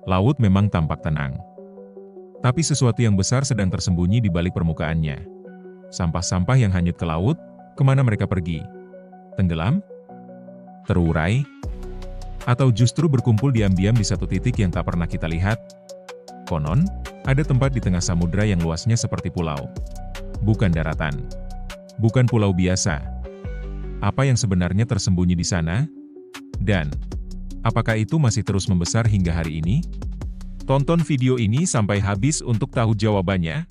Laut memang tampak tenang. Tapi sesuatu yang besar sedang tersembunyi di balik permukaannya. Sampah-sampah yang hanyut ke laut, kemana mereka pergi? Tenggelam? Terurai? Atau justru berkumpul diam-diam di satu titik yang tak pernah kita lihat? Konon, ada tempat di tengah samudera yang luasnya seperti pulau. Bukan daratan. Bukan pulau biasa. Apa yang sebenarnya tersembunyi di sana? Dan, apakah itu masih terus membesar hingga hari ini? Tonton video ini sampai habis untuk tahu jawabannya.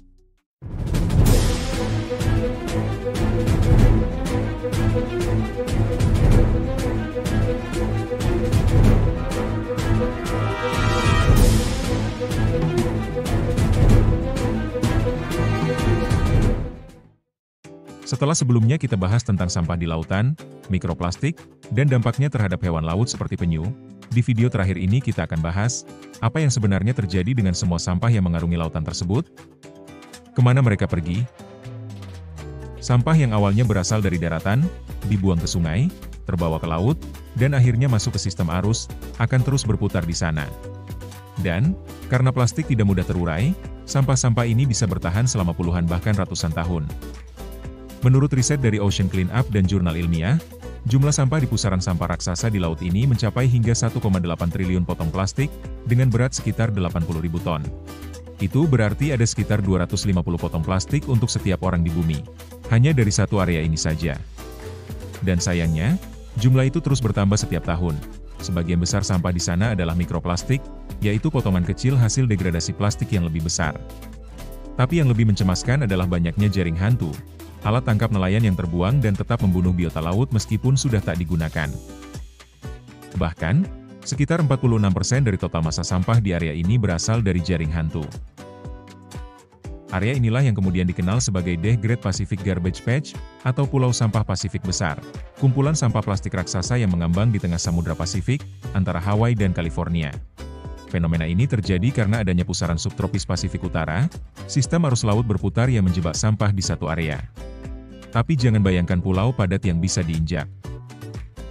Setelah sebelumnya kita bahas tentang sampah di lautan, mikroplastik, dan dampaknya terhadap hewan laut seperti penyu, di video terakhir ini kita akan bahas, apa yang sebenarnya terjadi dengan semua sampah yang mengarungi lautan tersebut? Kemana mereka pergi? Sampah yang awalnya berasal dari daratan, dibuang ke sungai, terbawa ke laut, dan akhirnya masuk ke sistem arus, akan terus berputar di sana. Dan, karena plastik tidak mudah terurai, sampah-sampah ini bisa bertahan selama puluhan bahkan ratusan tahun. Menurut riset dari Ocean Cleanup dan jurnal ilmiah, jumlah sampah di pusaran sampah raksasa di laut ini mencapai hingga 1,8 triliun potong plastik, dengan berat sekitar 80.000 ton. Itu berarti ada sekitar 250 potong plastik untuk setiap orang di bumi. Hanya dari satu area ini saja. Dan sayangnya, jumlah itu terus bertambah setiap tahun. Sebagian besar sampah di sana adalah mikroplastik, yaitu potongan kecil hasil degradasi plastik yang lebih besar. Tapi yang lebih mencemaskan adalah banyaknya jaring hantu, alat tangkap nelayan yang terbuang dan tetap membunuh biota laut meskipun sudah tak digunakan. Bahkan, sekitar 46% dari total massa sampah di area ini berasal dari jaring hantu. Area inilah yang kemudian dikenal sebagai The Great Pacific Garbage Patch, atau Pulau Sampah Pasifik Besar, kumpulan sampah plastik raksasa yang mengambang di tengah Samudra Pasifik, antara Hawaii dan California. Fenomena ini terjadi karena adanya pusaran subtropis Pasifik Utara, sistem arus laut berputar yang menjebak sampah di satu area. Tapi jangan bayangkan pulau padat yang bisa diinjak.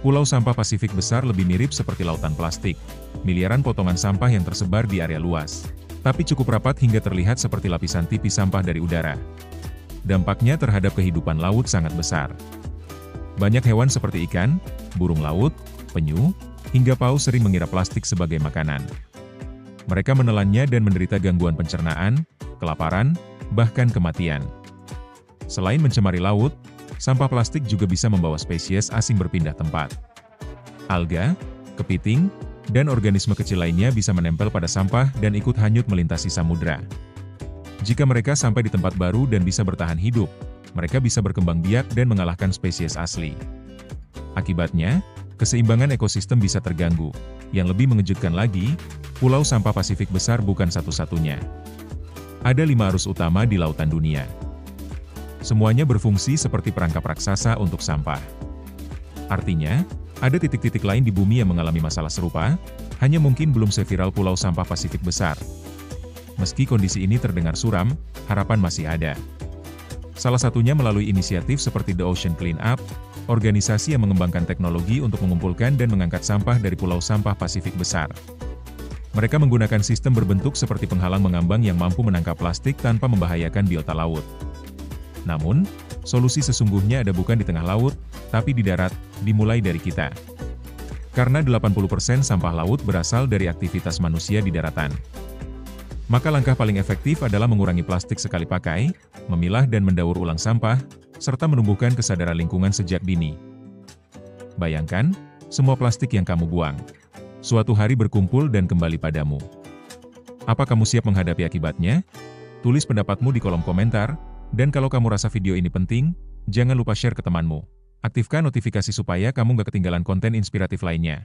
Pulau Sampah Pasifik Besar lebih mirip seperti lautan plastik, miliaran potongan sampah yang tersebar di area luas. Tapi cukup rapat hingga terlihat seperti lapisan tipis sampah dari udara. Dampaknya terhadap kehidupan laut sangat besar. Banyak hewan seperti ikan, burung laut, penyu, hingga paus sering mengira plastik sebagai makanan. Mereka menelannya dan menderita gangguan pencernaan, kelaparan, bahkan kematian. Selain mencemari laut, sampah plastik juga bisa membawa spesies asing berpindah tempat. Alga, kepiting, dan organisme kecil lainnya bisa menempel pada sampah dan ikut hanyut melintasi samudra. Jika mereka sampai di tempat baru dan bisa bertahan hidup, mereka bisa berkembang biak dan mengalahkan spesies asli. Akibatnya, keseimbangan ekosistem bisa terganggu. Yang lebih mengejutkan lagi, Pulau Sampah Pasifik Besar bukan satu-satunya. Ada 5 arus utama di lautan dunia. Semuanya berfungsi seperti perangkap raksasa untuk sampah. Artinya, ada titik-titik lain di bumi yang mengalami masalah serupa, hanya mungkin belum seviral Pulau Sampah Pasifik Besar. Meski kondisi ini terdengar suram, harapan masih ada. Salah satunya melalui inisiatif seperti The Ocean Cleanup, organisasi yang mengembangkan teknologi untuk mengumpulkan dan mengangkat sampah dari Pulau Sampah Pasifik Besar. Mereka menggunakan sistem berbentuk seperti penghalang mengambang yang mampu menangkap plastik tanpa membahayakan biota laut. Namun, solusi sesungguhnya ada bukan di tengah laut, tapi di darat, dimulai dari kita. Karena 80% sampah laut berasal dari aktivitas manusia di daratan. Maka langkah paling efektif adalah mengurangi plastik sekali pakai, memilah dan mendaur ulang sampah, serta menumbuhkan kesadaran lingkungan sejak dini. Bayangkan, semua plastik yang kamu buang, suatu hari berkumpul dan kembali padamu. Apa kamu siap menghadapi akibatnya? Tulis pendapatmu di kolom komentar. Dan kalau kamu rasa video ini penting, jangan lupa share ke temanmu. Aktifkan notifikasi supaya kamu gak ketinggalan konten inspiratif lainnya.